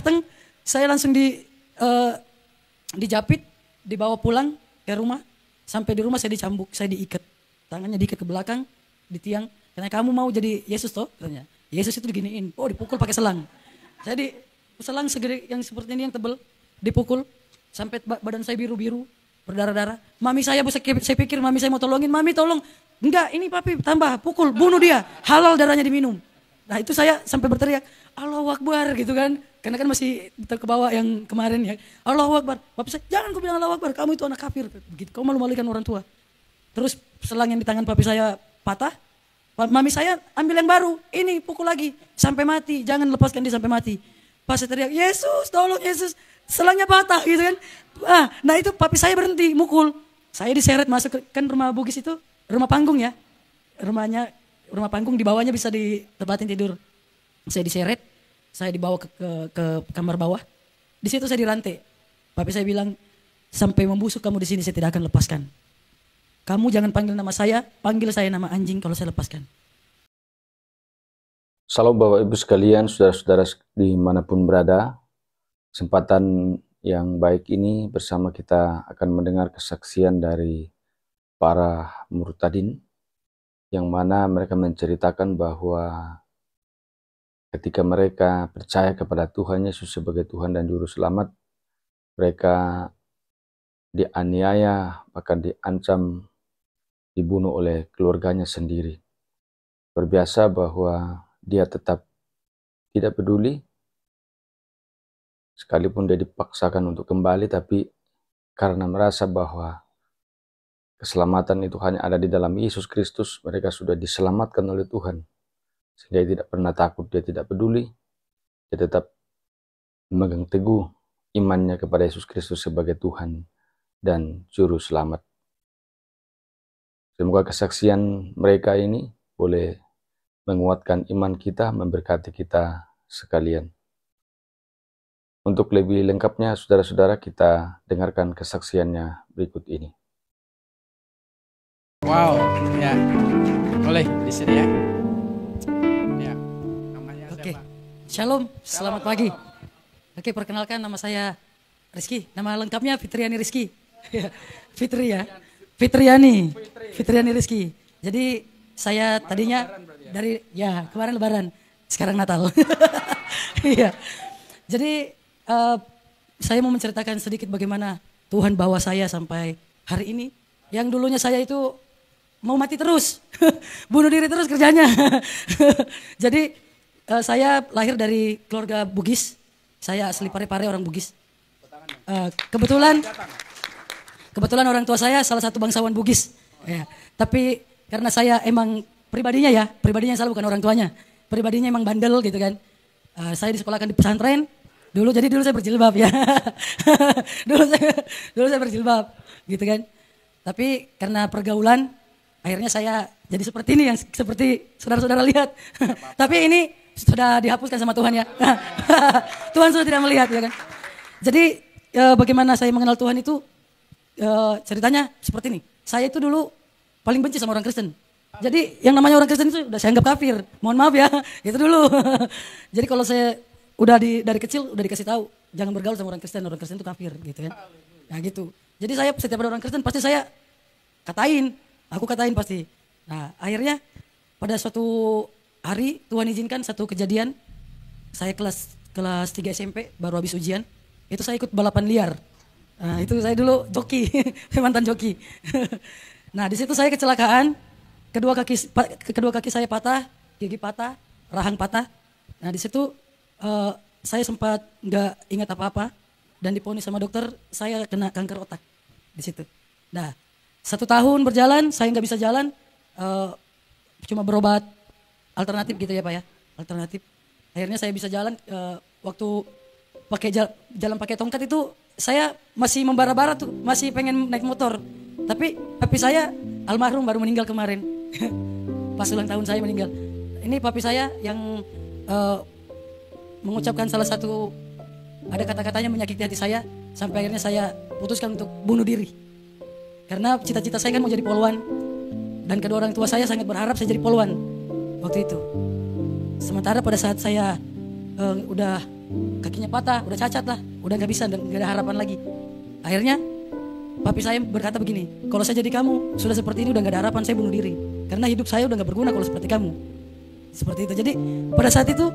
datang, saya langsung dijapit, dibawa pulang ke rumah. Sampai di rumah saya dicambuk, saya diikat. Tangannya diikat ke belakang, di tiang. Karena kamu mau jadi Yesus toh, katanya. Yesus itu diginiin, dipukul pakai selang. Saya selang segede yang seperti ini yang tebal, dipukul. Sampai badan saya biru-biru, berdarah-darah. Mami saya pikir mami saya mau tolongin, mami tolong. Enggak, ini papi tambah, pukul, bunuh dia. Halal darahnya diminum. Nah itu saya sampai berteriak, Allahu Akbar gitu kan. Karena kan masih terkebawa yang kemarin ya. Allahu Akbar. Papi saya, jangan kau bilang Allahu Akbar, kamu itu anak kafir. Begitu, kau malu-malukan orang tua. Terus selang yang di tangan papi saya patah. Mami saya ambil yang baru, ini pukul lagi. Sampai mati, jangan lepaskan dia sampai mati. Pas saya teriak, Yesus tolong Yesus. Selangnya patah gitu kan. Nah itu papi saya berhenti mukul. Saya diseret masuk kan rumah Bugis itu rumah panggung ya. Rumah panggung di bawahnya bisa ditempatin tidur. Saya diseret, saya dibawa ke kamar bawah. Di situ saya dirantai. Papi saya bilang, sampai membusuk kamu di sini saya tidak akan lepaskan. Kamu jangan panggil nama saya, panggil saya nama anjing kalau saya lepaskan. Salam Bapak Ibu sekalian, saudara-saudara dimanapun berada. Kesempatan yang baik ini bersama kita akan mendengar kesaksian dari para murtadin yang mana mereka menceritakan bahwa ketika mereka percaya kepada Tuhan Yesus sebagai Tuhan dan Juru Selamat, mereka dianiaya, bahkan diancam, dibunuh oleh keluarganya sendiri. Berbiasa bahwa dia tetap tidak peduli, sekalipun dia dipaksakan untuk kembali, tapi karena merasa bahwa keselamatan itu hanya ada di dalam Yesus Kristus, mereka sudah diselamatkan oleh Tuhan. Sehingga dia tidak pernah takut, dia tidak peduli, dia tetap memegang teguh imannya kepada Yesus Kristus sebagai Tuhan dan Juru Selamat. Semoga kesaksian mereka ini boleh menguatkan iman kita, memberkati kita sekalian. Untuk lebih lengkapnya, saudara-saudara, kita dengarkan kesaksiannya berikut ini. Wow, ya, boleh di sini ya. Ya, namanya Oke, siapa? Shalom, selamat pagi. Oke, perkenalkan nama saya Rizky, nama lengkapnya Fitriani Rizky. Fitri ya, Fitriani Rizky. Jadi saya tadinya dari kemarin Lebaran, sekarang Natal. Iya, jadi saya mau menceritakan sedikit bagaimana Tuhan bawa saya sampai hari ini. Yang dulunya saya itu mau mati terus, bunuh diri terus kerjanya. Jadi saya lahir dari keluarga Bugis. Saya asli Parepare, orang Bugis. Kebetulan orang tua saya salah satu bangsawan Bugis. Ya. Tapi karena saya emang pribadinya yang salah bukan orang tuanya. Pribadinya emang bandel gitu kan. Saya disekolahkan di pesantren. Dulu saya berjilbab ya. dulu saya berjilbab gitu kan. Tapi karena pergaulan akhirnya saya jadi seperti ini yang seperti saudara-saudara lihat. Tapi ini sudah dihapuskan sama Tuhan ya. Tuhan sudah tidak melihat ya kan. Jadi bagaimana saya mengenal Tuhan itu ceritanya seperti ini. Saya itu dulu paling benci sama orang Kristen. Jadi yang namanya orang Kristen itu udah saya anggap kafir. Mohon maaf ya, itu dulu. Jadi kalau saya dari kecil udah dikasih tahu jangan bergaul sama orang Kristen itu kafir gitu kan. Nah gitu. Jadi saya setiap ada orang Kristen pasti saya aku katain pasti. Nah akhirnya pada suatu hari Tuhan izinkan satu kejadian, saya kelas 3 SMP baru habis ujian, itu saya ikut balapan liar. Nah itu saya dulu joki, mantan joki. Nah di situ saya kecelakaan, kedua kaki saya patah, gigi patah, rahang patah. Nah di situ saya sempat nggak ingat apa-apa dan diponis sama dokter saya kena kanker otak di situ. Nah 1 tahun berjalan saya nggak bisa jalan, cuma berobat alternatif gitu ya Pak ya, alternatif. Akhirnya saya bisa jalan, waktu jalan pakai tongkat itu saya masih membara-bara tuh, masih pengen naik motor. Tapi papi saya almarhum baru meninggal kemarin, pas ulang tahun saya meninggal. Ini papi saya yang mengucapkan salah satu, ada kata-katanya menyakiti hati saya, sampai akhirnya saya putuskan untuk bunuh diri. Karena cita-cita saya kan mau jadi polwan, dan kedua orang tua saya sangat berharap saya jadi polwan waktu itu. Sementara pada saat saya udah kakinya patah, udah cacat lah, udah nggak bisa, nggak ada harapan lagi. Akhirnya papi saya berkata begini, kalau saya jadi kamu sudah seperti ini udah nggak ada harapan, saya bunuh diri karena hidup saya udah nggak berguna kalau seperti kamu. Seperti itu. Jadi pada saat itu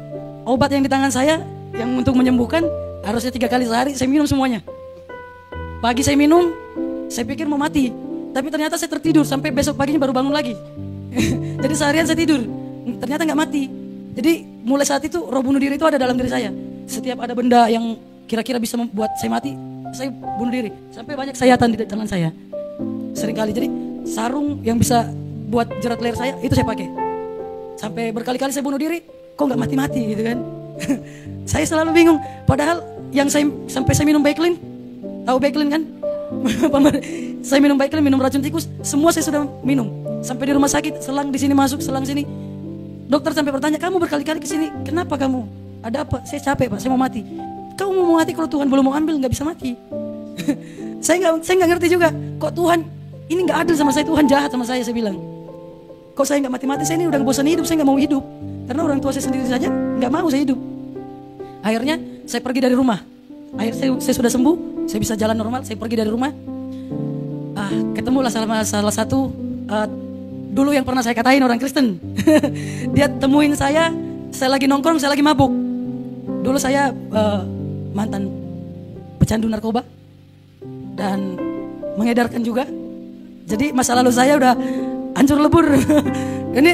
obat yang di tangan saya yang untuk menyembuhkan harusnya 3 kali sehari saya minum semuanya. Pagi saya minum, saya pikir mau mati, tapi ternyata saya tertidur sampai besok paginya baru bangun lagi. Jadi seharian saya tidur, ternyata nggak mati. Jadi mulai saat itu roh bunuh diri itu ada dalam diri saya. Setiap ada benda yang kira-kira bisa membuat saya mati, saya bunuh diri. Sampai banyak sayatan di tangan saya. Seringkali jadi sarung yang bisa buat jerat leher saya itu saya pakai. Sampai berkali-kali saya bunuh diri, kok nggak mati-mati gitu kan? Saya selalu bingung. Padahal yang sampai saya minum Baiklin, tahu Baiklin kan? Saya minum Baiklin, minum racun tikus, semua saya sudah minum. Sampai di rumah sakit, selang di sini masuk, selang sini. Dokter sampai bertanya, kamu berkali-kali ke sini, kenapa kamu? Ada apa? Saya capek Pak, saya mau mati. Kamu mau mati kalau Tuhan belum mau ambil, nggak bisa mati. Saya nggak ngerti juga. Kok Tuhan ini nggak adil sama saya, Tuhan jahat sama saya bilang. Kok saya nggak mati-mati, saya ini udah bosan hidup, saya nggak mau hidup. Karena orang tua saya sendiri saja nggak mau saya hidup. Akhirnya saya pergi dari rumah. Akhirnya saya sudah sembuh, saya bisa jalan normal, saya pergi dari rumah. Ketemulah salah satu dulu yang pernah saya katain orang Kristen. Dia temuin saya lagi nongkrong, saya lagi mabuk. Dulu saya mantan pecandu narkoba dan mengedarkan juga. Jadi masa lalu saya udah hancur lebur. Ini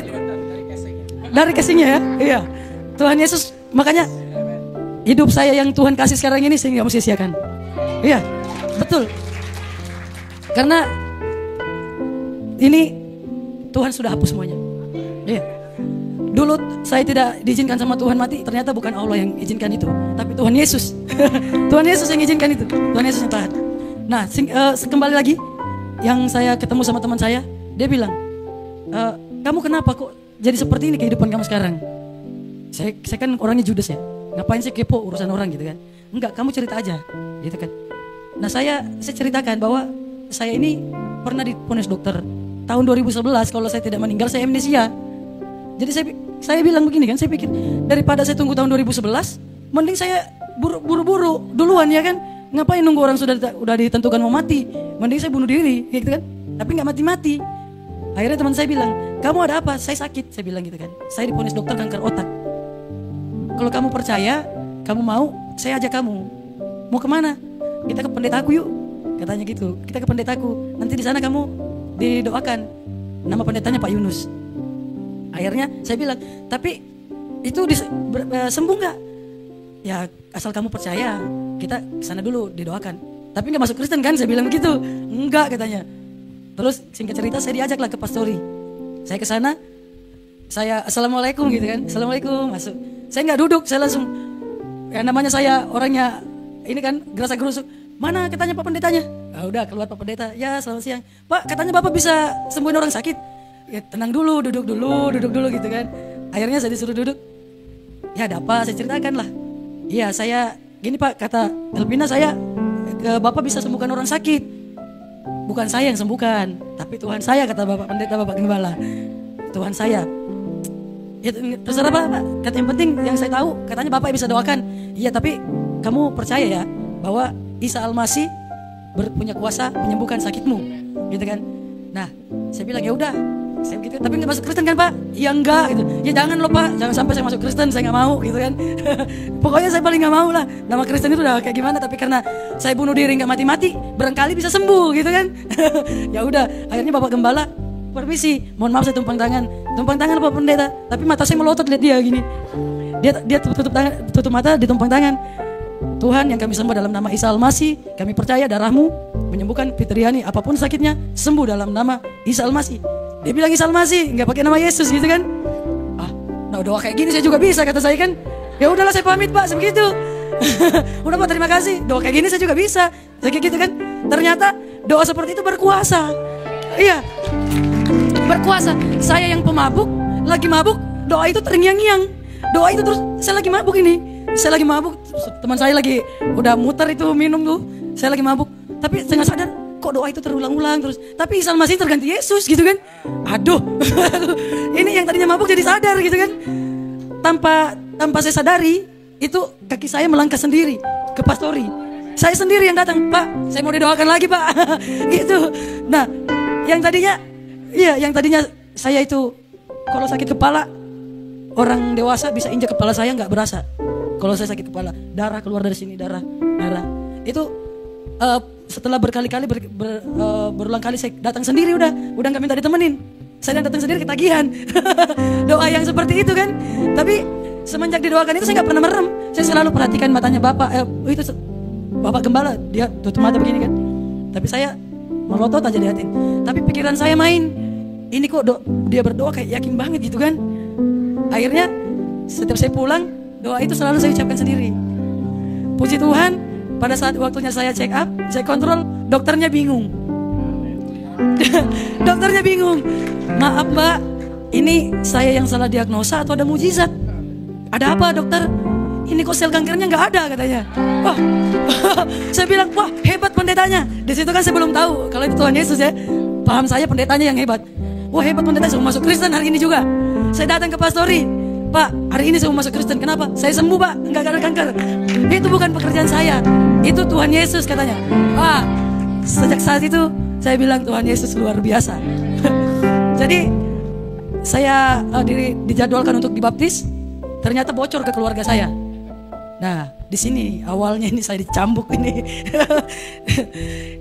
dari casingnya ya. Iya. Tuhan Yesus, makanya hidup saya yang Tuhan kasih sekarang ini saya nggak mau sia-siakan. Iya, betul. Karena ini Tuhan sudah hapus semuanya. Iya. Dulu saya tidak diizinkan sama Tuhan mati, ternyata bukan Allah yang izinkan itu, tapi Tuhan Yesus. Tuhan Yesus yang izinkan itu. Tuhan Yesus yang tahan. Nah, kembali lagi yang saya ketemu sama teman saya, dia bilang, kamu kenapa kok jadi seperti ini kehidupan kamu sekarang? Saya kan orangnya judes ya. Ngapain sih kepo urusan orang gitu kan? Enggak, kamu cerita aja, gitu kan. Nah saya ceritakan bahwa saya ini pernah diponis dokter tahun 2011 kalau saya tidak meninggal saya amnesia. Jadi saya bilang begini kan, saya pikir daripada saya tunggu tahun 2011, mending saya buru-buru duluan ya kan. Ngapain nunggu orang udah ditentukan mau mati? Mending saya bunuh diri, gitu kan. Tapi nggak mati-mati. Akhirnya teman saya bilang, kamu ada apa? Saya sakit, saya bilang gitu kan. Saya diponis dokter kanker otak. Kalau kamu percaya, kamu mau, saya ajak kamu. Mau kemana? Kita ke pendetaku yuk, katanya gitu. Kita ke pendetaku. Nanti di sana kamu didoakan. Nama pendetanya Pak Yunus. Akhirnya saya bilang, tapi itu sembuh nggak? Ya asal kamu percaya, kita kesana dulu didoakan. Tapi nggak masuk Kristen kan? Saya bilang begitu. Enggak katanya. Terus singkat cerita saya diajaklah ke pastori. Saya ke sana, saya assalamualaikum gitu kan. Assalamualaikum, masuk. Saya nggak duduk, saya langsung, ya namanya saya orangnya ini kan gerasa gerusuk. Mana katanya Pak Pendetanya? Udah keluar Pak Pendeta. Ya selamat siang. Pak katanya Bapak bisa sembuhin orang sakit. Ya tenang dulu, duduk dulu gitu kan. Akhirnya saya disuruh duduk. Ya ada apa? Saya ceritakan lah. Iya saya gini Pak, kata Elvina, saya Bapak bisa sembuhkan orang sakit. Bukan saya yang sembuhkan, tapi Tuhan saya, kata Bapak Pendeta, Bapak Gembala. Tuhan saya. Ya terserah Pak. Kata yang penting yang saya tahu, katanya Bapak bisa doakan. Iya tapi kamu percaya ya bahwa Isa Al-Masih punya kuasa menyembuhkan sakitmu, gitu kan? Nah, saya bilang ya udah, saya begitu. Tapi nggak masuk Kristen kan Pak? Ya enggak gitu. Ya jangan loh Pak, jangan sampai saya masuk Kristen, saya nggak mau gitu kan. Pokoknya saya paling nggak mau lah. Nama Kristen itu udah kayak gimana? Tapi karena saya bunuh diri nggak mati-mati, barangkali bisa sembuh gitu kan. Ya udah, akhirnya Bapak Gembala, permisi, mohon maaf saya tumpang tangan Bapak Pendeta. Tapi mata saya melotot lihat dia gini. Dia tutup mata, ditumpang tangan. Tuhan yang kami sembah dalam nama Isa Al-Masih, kami percaya darahmu menyembuhkan Fitriani apapun sakitnya, sembuh dalam nama Isa Al-Masih. Dia bilang Isa Al-Masih, nggak pakai nama Yesus gitu kan? Nah doa kayak gini saya juga bisa, kata saya kan. Ya udahlah saya pamit Pak, sebegitu. Udah Pak, terima kasih. Doa kayak gini saya juga bisa, saya kayak gitu kan. Ternyata doa seperti itu berkuasa. Iya, berkuasa. Saya yang pemabuk, lagi mabuk, doa itu terngiang-ngiang. Doa itu terus, saya lagi mabuk ini. Saya lagi mabuk, teman saya lagi udah muter itu minum tuh. Saya lagi mabuk, tapi saya nggak sadar kok doa itu terulang-ulang terus. Tapi Isa Al-Masih terganti Yesus gitu kan. Aduh, ini yang tadinya mabuk jadi sadar gitu kan. Tanpa saya sadari, itu kaki saya melangkah sendiri ke pastori. Saya sendiri yang datang, Pak, saya mau didoakan lagi, Pak. Gitu. Nah, yang tadinya saya itu kalau sakit kepala, orang dewasa bisa injak kepala saya nggak berasa. Kalau saya sakit kepala, darah keluar dari sini, darah. Itu setelah berkali-kali berulang kali saya datang sendiri, udah nggak minta ditemenin. Saya datang sendiri ketagihan. Doa yang seperti itu kan. Tapi semenjak didoakan itu saya nggak pernah merem. Saya selalu perhatikan matanya Bapak. Itu Bapak Gembala, dia tutup mata begini kan. Tapi saya melotot aja liatin. Tapi pikiran saya main. Ini kok dia berdoa kayak yakin banget gitu kan. Akhirnya setiap saya pulang, doa itu selalu saya ucapkan sendiri. Puji Tuhan, pada saat waktunya saya check up, saya kontrol, dokternya bingung. Dokternya bingung. Maaf Mbak, ini saya yang salah diagnosa atau ada mujizat? Ada apa dokter? Ini kok sel kankernya nggak ada katanya. Wah, saya bilang wah hebat pendetanya. Di situ kan saya belum tahu kalau itu Tuhan Yesus ya. Paham saya pendetanya yang hebat. Wah hebat pendeta, saya mau masuk Kristen hari ini juga. Saya datang ke pastori, Pak hari ini saya mau masuk Kristen. Kenapa? Saya sembuh Pak, nggak ada kanker. Itu bukan pekerjaan saya, itu Tuhan Yesus katanya. Wah, sejak saat itu saya bilang Tuhan Yesus luar biasa. Jadi saya dijadwalkan untuk dibaptis, ternyata bocor ke keluarga saya. Nah di sini awalnya ini saya dicambuk ini.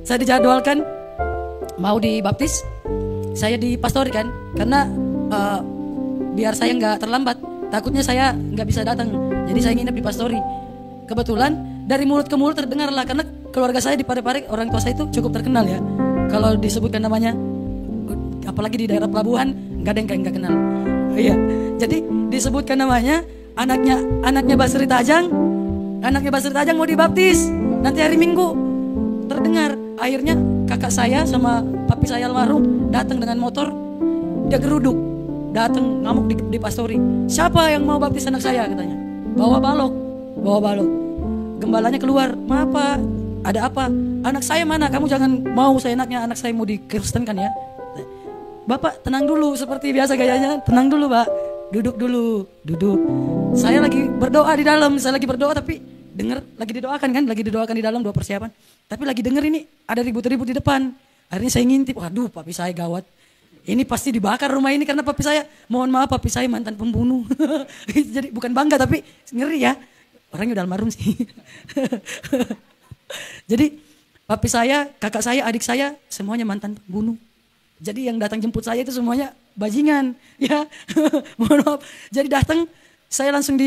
Saya dijadwalkan mau dibaptis, saya dipastori kan, karena biar saya nggak terlambat, takutnya saya nggak bisa datang, jadi saya nginep di pastori. Kebetulan dari mulut ke mulut terdengar lah, karena keluarga saya di Parepare, orang tua saya itu cukup terkenal ya. Kalau disebutkan namanya, apalagi di daerah pelabuhan, nggak ada yang nggak kenal. Iya, jadi disebutkan namanya, anaknya Basri Tajang mau dibaptis nanti hari Minggu. Terdengar, akhirnya kakak saya sama papi saya almarhum datang dengan motor, dia geruduk, datang ngamuk di pastori. Siapa yang mau baptis anak saya katanya? Bawa balok. Gembalanya keluar, maaf Pak, ada apa? Anak saya mana? Kamu jangan mau saya anak saya mau dikristenkan ya. Bapak tenang dulu, seperti biasa gayanya, tenang dulu Pak, duduk dulu. Saya lagi berdoa di dalam, tapi dengar lagi didoakan di dalam, doa persiapan. Tapi lagi dengar ini ada ribut-ribut di depan. Akhirnya saya ngintip, waduh papi saya gawat. Ini pasti dibakar rumah ini karena papi saya, mohon maaf papi saya mantan pembunuh. Jadi bukan bangga tapi ngeri ya. Orangnya udah almarhum sih. Jadi papi saya, kakak saya, adik saya semuanya mantan pembunuh. Jadi yang datang jemput saya itu semuanya bajingan, ya. Mohon maaf. Jadi datang, saya langsung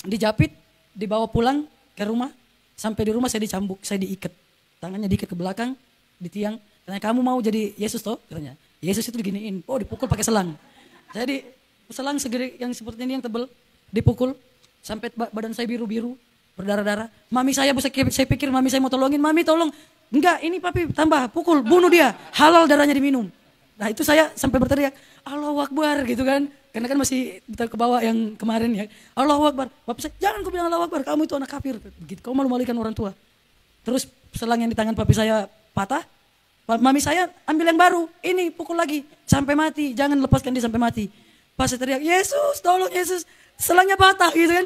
dijapit, dibawa pulang ke rumah. Sampai di rumah saya dicambuk, saya diikat. Tangannya diikat ke belakang, di tiang. Tanya, kamu mau jadi Yesus toh? Katanya. Yesus itu diginiin, dipukul pakai selang. Jadi selang segede yang seperti ini yang tebel, dipukul. Sampai badan saya biru-biru, berdarah-darah. Mami saya pikir mami saya mau tolongin, mami tolong. Enggak, ini papi tambah, pukul, bunuh dia. Halal darahnya diminum. Nah itu saya sampai berteriak, Allahu Akbar gitu kan. Karena kan masih ke bawah yang kemarin ya. Allahu Akbar. Papi saya, jangan kau bilang Allahu Akbar, kamu itu anak kafir. Begitu, kau malu-malukan orang tua. Terus selang yang di tangan papi saya patah. Mami saya ambil yang baru, ini pukul lagi. Sampai mati, jangan lepaskan dia sampai mati. Pas saya teriak, Yesus tolong Yesus. Selangnya patah gitu kan.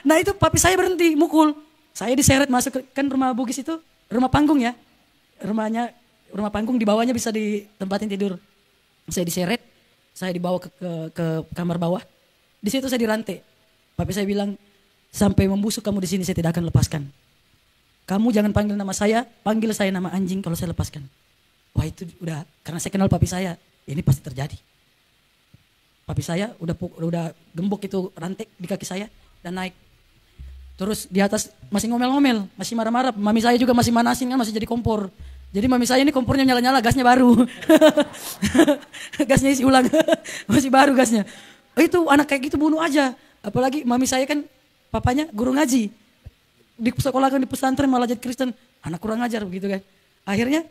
Nah itu papi saya berhenti mukul. Saya diseret masuk kan rumah Bugis itu rumah panggung ya. Rumah panggung di bawahnya bisa ditempatin tidur. Saya diseret, saya dibawa ke kamar bawah. Di situ saya dirantai. Papi saya bilang, sampai membusuk kamu di sini saya tidak akan lepaskan. Kamu jangan panggil nama saya, panggil saya nama anjing kalau saya lepaskan. Wah itu udah, karena saya kenal papi saya, ini pasti terjadi. Papi saya udah gembok itu rantai di kaki saya dan naik. Terus di atas masih ngomel-ngomel, masih marah-marah. Mami saya juga masih manasin kan, masih jadi kompor. Jadi mami saya ini kompornya nyala-nyala, gasnya baru. Gasnya isi ulang, masih baru gasnya. Itu anak kayak gitu bunuh aja. Apalagi mami saya kan papanya guru ngaji. Di sekolah kan di pesantren malah jadi Kristen. Anak kurang ajar begitu kan. Akhirnya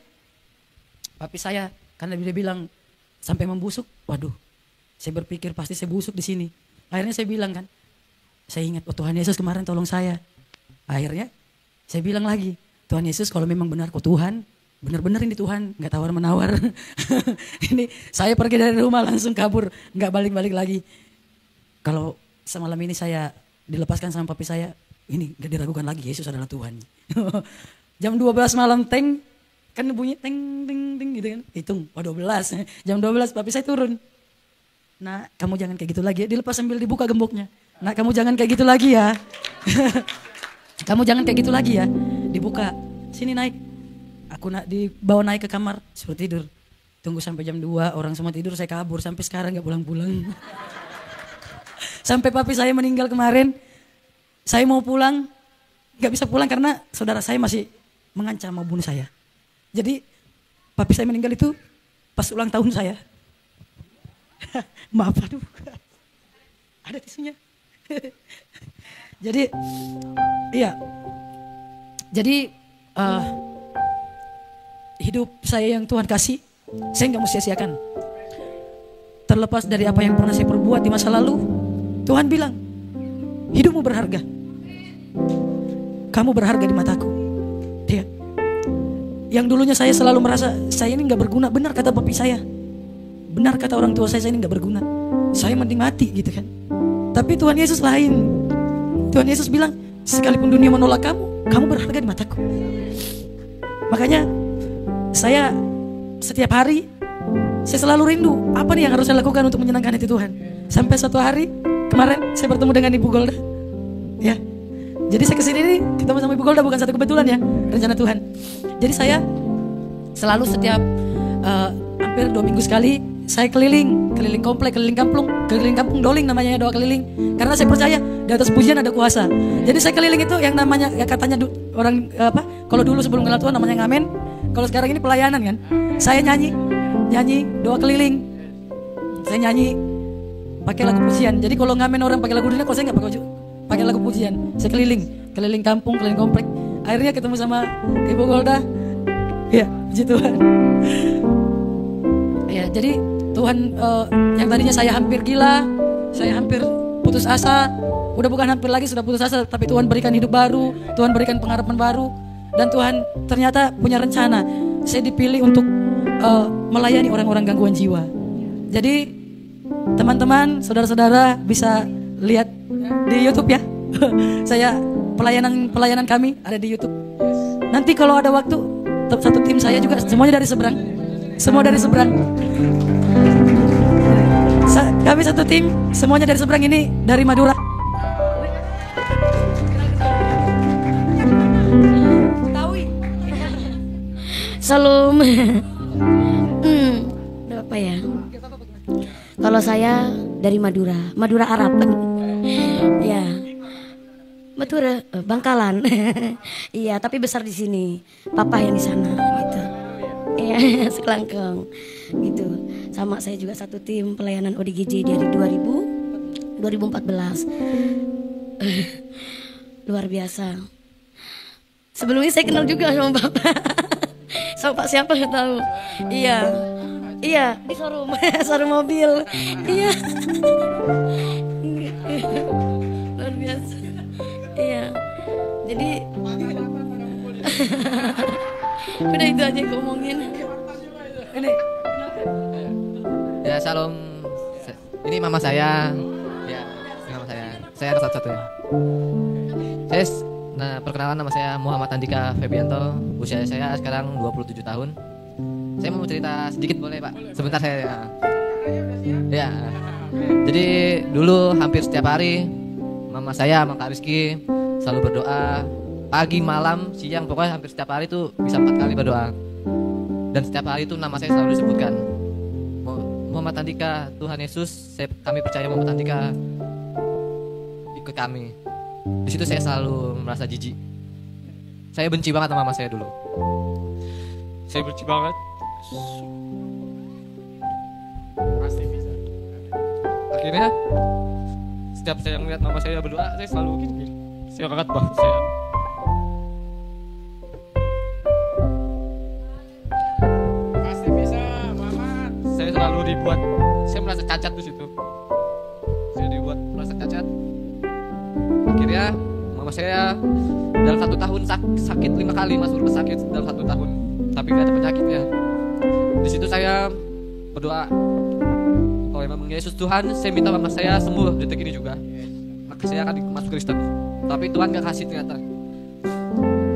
papi saya karena dia bilang sampai membusuk, waduh. Saya berpikir pasti saya busuk di sini. Akhirnya saya bilang kan, saya ingat, Tuhan Yesus kemarin tolong saya. Akhirnya saya bilang lagi, Tuhan Yesus kalau memang benar kau Tuhan, benar-benar ini Tuhan, nggak tawar-menawar. Ini saya pergi dari rumah langsung kabur, nggak balik-balik lagi. Kalau semalam ini saya dilepaskan sama papi saya, ini gak diragukan lagi, Yesus adalah Tuhan. Jam 12 malam kan bunyi ting ting ting gitu kan, hitung, 12. Jam 12 papi saya turun. Nah, kamu jangan kayak gitu lagi ya, dilepas sambil dibuka gemboknya. Nah, kamu jangan kayak gitu lagi ya. Kamu jangan kayak gitu lagi ya. Dibuka, sini naik. Aku dibawa naik ke kamar, suruh tidur. Tunggu sampai jam 2, orang semua tidur, saya kabur. Sampai sekarang gak pulang-pulang. Sampai papi saya meninggal kemarin, saya mau pulang, gak bisa pulang karena saudara saya masih mengancam mau bunuh saya. Jadi papi saya meninggal itu pas ulang tahun saya. Maaf, aduh. Ada tisunya. Jadi, iya. Jadi, hidup saya yang Tuhan kasih, saya gak mau sia-siakan. Terlepas dari apa yang pernah saya perbuat di masa lalu, Tuhan bilang, hidupmu berharga. Kamu berharga di mataku. Dia. Yang dulunya saya selalu merasa saya ini gak berguna. Benar kata papi saya. Benar kata orang tua saya ini gak berguna. Saya mending mati gitu kan. Tapi Tuhan Yesus lain. Tuhan Yesus bilang, sekalipun dunia menolak kamu, kamu berharga di mataku. Makanya saya setiap hari saya selalu rindu apa nih yang harus saya lakukan untuk menyenangkan hati Tuhan. Sampai suatu hari kemarin saya bertemu dengan Ibu Golda. Ya. Jadi saya kesini nih ketemu sama Ibu Golda bukan satu kebetulan ya, rencana Tuhan. Jadi saya selalu setiap hampir 2 minggu sekali saya keliling komplek, keliling kampung doling namanya, doa keliling. Karena saya percaya di atas pujian ada kuasa. Jadi saya keliling itu yang namanya ya katanya orang kalau dulu sebelum kenal Tuhan namanya ngamen. Kalau sekarang ini pelayanan kan. Saya nyanyi doa keliling. Saya nyanyi pakai lagu pujian. Jadi kalau ngamen orang pakai lagu dunia, kalau saya enggak pakai lagu pujian. Saya keliling kampung, keliling komplek. Akhirnya ketemu sama Ibu Golda. Ya, puji Tuhan. Ya, jadi Tuhan yang tadinya saya hampir gila, saya hampir putus asa, udah bukan hampir lagi, sudah putus asa, tapi Tuhan berikan hidup baru, Tuhan berikan pengharapan baru, dan Tuhan ternyata punya rencana. Saya dipilih untuk melayani orang-orang gangguan jiwa. Jadi teman-teman, saudara-saudara bisa lihat di YouTube ya. Saya pelayanan kami ada di YouTube. Nanti kalau ada waktu, satu tim saya juga semuanya dari seberang. Semua dari seberang. Kami satu tim, semuanya dari seberang, ini dari Madura. Salam. Apa ya? Kalau saya dari Madura Arab. Ya. Madura, Bangkalan. Iya, tapi besar di sini. Papa yang di sana gitu. Iya, Sekelangkong gitu. Sama saya juga satu tim pelayanan ODGJ dari 2014. Luar biasa. Sebelumnya saya kenal juga sama Bapak. Sama Pak siapa nggak tahu. Iya di showroom mobil. Iya. Luar biasa. Iya. Jadi udah itu aja ngomongin. Ini ya, salam. Ini mama saya. Ya, mama saya. Saya anak satu-satunya. Perkenalan, nama saya Muhammad Andika Febianto. Usia saya sekarang 27 tahun. Saya mau cerita sedikit boleh Pak? Sebentar saya. Ya. Jadi dulu hampir setiap hari mama saya sama Kak Rizky selalu berdoa. Pagi, malam, siang, pokoknya hampir setiap hari tuh bisa 4 kali berdoa. Dan setiap hari itu nama saya selalu disebutkan. Muhammad Andika, Tuhan Yesus, kami percaya Muhammad Andika ikut kami. Di situ saya selalu merasa jijik. Saya benci banget sama mama saya dulu. Saya benci banget. Pasti bisa. Akhirnya setiap saya melihat mama saya berdoa, saya selalu gini. Saya angkat bahu saya. Pasti bisa, Muhammad. Saya selalu dibuat, saya merasa cacat di situ. Saya dibuat merasa cacat. Akhirnya mama saya dalam 1 tahun sakit 5 kali, masuk rumah sakit dalam 1 tahun, tapi gak ada penyakitnya. Di situ saya berdoa, kalau memang Yesus Tuhan, saya minta mama saya sembuh detik ini juga. saya akan masuk Kristen. Tapi Tuhan gak kasih ternyata.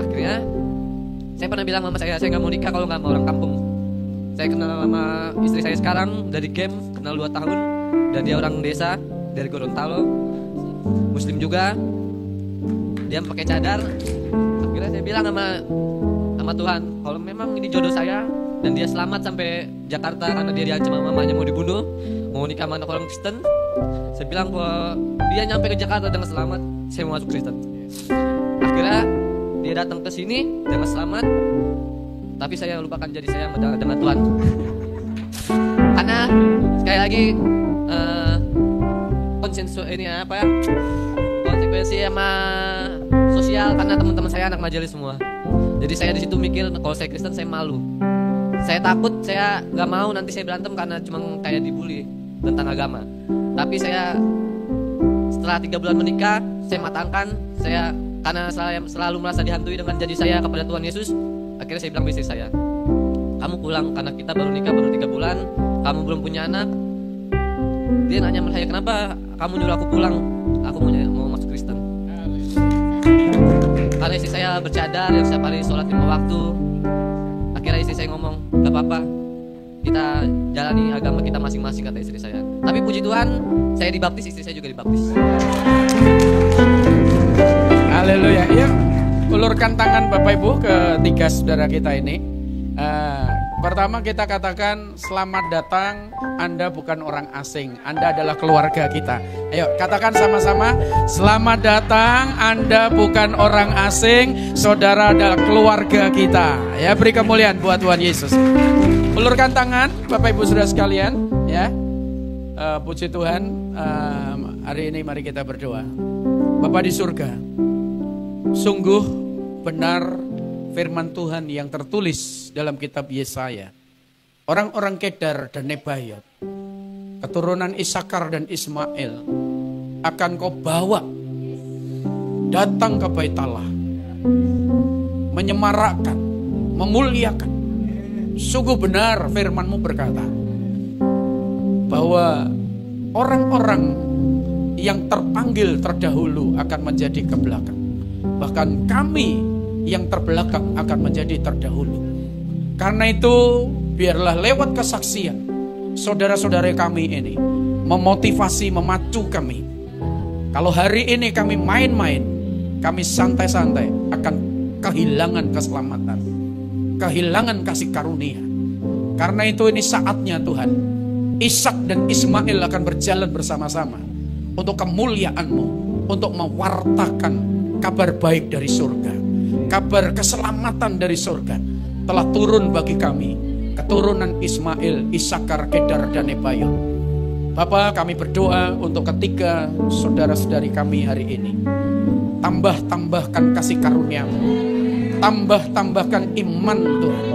Akhirnya saya pernah bilang sama saya gak mau nikah kalau gak mau orang kampung. Saya kenal sama istri saya sekarang dari game, kenal 2 tahun. Dan dia orang desa, dari Gorontalo, Muslim juga. Dia pakai cadar. Akhirnya saya bilang sama Tuhan, kalau memang ini jodoh saya dan dia selamat sampai Jakarta karena dia diancam sama mamanya mau dibunuh, mau nikah sama anak orang Kristen, saya bilang kalau dia nyampe ke Jakarta dengan selamat, saya mau masuk Kristen. Akhirnya dia datang ke sini dengan selamat, tapi saya lupakan jadi saya dengan Tuhan. Karena sekali lagi konsekuensi sama sosial, karena teman-teman saya anak majelis semua. Jadi saya di situ mikir kalau saya Kristen saya malu. Saya takut, saya nggak mau nanti saya berantem karena cuma kayak dibully tentang agama. Tapi saya setelah 3 bulan menikah, saya matangkan, karena saya selalu merasa dihantui dengan janji saya kepada Tuhan Yesus. Akhirnya saya bilang ke istri saya, kamu pulang karena kita baru nikah baru 3 bulan, kamu belum punya anak. Dia nanya sama saya, kenapa kamu nyuruh aku pulang? Aku mau masuk Kristen. Karena istri saya bercadar yang setiap hari sholat 5 waktu. Akhirnya istri saya ngomong, gak apa-apa, kita jalani agama kita masing-masing, kata istri saya. Tapi puji Tuhan, saya dibaptis, istri saya juga dibaptis. Haleluya. Ya, ulurkan tangan Bapak Ibu ke 3 saudara kita ini. Pertama kita katakan selamat datang, Anda bukan orang asing, Anda adalah keluarga kita. Ayo katakan sama-sama, selamat datang, Anda bukan orang asing, saudara adalah keluarga kita. Ya, beri kemuliaan buat Tuhan Yesus. Ulurkan tangan Bapak Ibu saudara sekalian, ya. Puji Tuhan, hari ini mari kita berdoa. Bapa di surga, sungguh benar firman Tuhan yang tertulis dalam kitab Yesaya. Orang-orang Kedar dan Nebayot, keturunan Isakar dan Ismail, akan kau bawa datang ke Bait Allah, menyemarakkan, memuliakan. Sungguh benar firman-Mu berkata bahwa orang-orang yang terpanggil terdahulu akan menjadi ke belakang. Bahkan kami yang terbelakang akan menjadi terdahulu. Karena itu biarlah lewat kesaksian saudara-saudara kami ini memotivasi, memacu kami. Kalau hari ini kami main-main, kami santai-santai, akan kehilangan keselamatan, kehilangan kasih karunia. Karena itu ini saatnya Tuhan, Ishak dan Ismail akan berjalan bersama-sama untuk kemuliaan-Mu, untuk mewartakan kabar baik dari surga. Kabar keselamatan dari surga telah turun bagi kami, keturunan Ismail, Isakar, Kedar, dan Nebayot. Bapa, kami berdoa untuk ketiga saudara-saudari kami hari ini. Tambah-tambahkan kasih karunia-Mu, tambah-tambahkan iman Tuhan.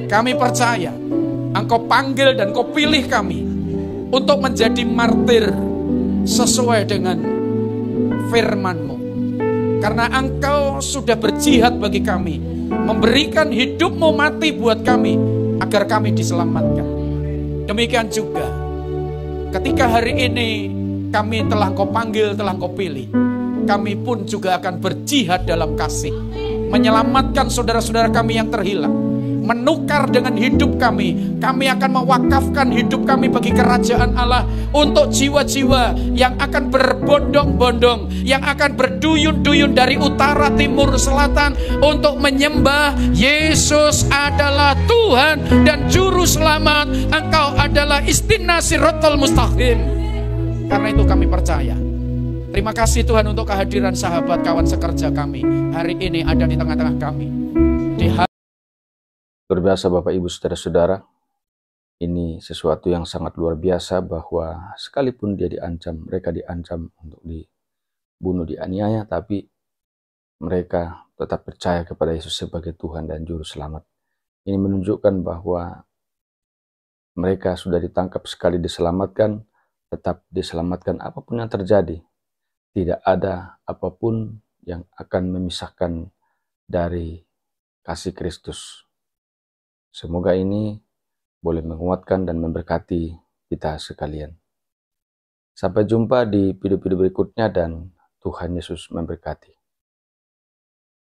Kami percaya Engkau panggil dan Kau pilih kami untuk menjadi martir sesuai dengan firman-Mu. Karena Engkau sudah berjihad bagi kami, memberikan hidup-Mu mati buat kami, agar kami diselamatkan. Demikian juga, ketika hari ini kami telah Kau panggil, telah Kau pilih, kami pun juga akan berjihad dalam kasih, menyelamatkan saudara-saudara kami yang terhilang, menukar dengan hidup kami. Kami akan mewakafkan hidup kami bagi kerajaan Allah, untuk jiwa-jiwa yang akan berbondong-bondong, yang akan berduyun-duyun dari utara, timur, selatan, untuk menyembah Yesus adalah Tuhan dan Juru Selamat. Engkau adalah Istina Siratal Mustaqim. Karena itu kami percaya. Terima kasih Tuhan untuk kehadiran sahabat kawan sekerja kami hari ini ada di tengah-tengah kami. Luar biasa Bapak Ibu Saudara-saudara, ini sesuatu yang sangat luar biasa bahwa sekalipun dia diancam, mereka diancam untuk dibunuh, dianiaya, tapi mereka tetap percaya kepada Yesus sebagai Tuhan dan Juru Selamat. Ini menunjukkan bahwa mereka sudah ditangkap, sekali diselamatkan, tetap diselamatkan apapun yang terjadi. Tidak ada apapun yang akan memisahkan dari kasih Kristus. Semoga ini boleh menguatkan dan memberkati kita sekalian. Sampai jumpa di video-video berikutnya dan Tuhan Yesus memberkati.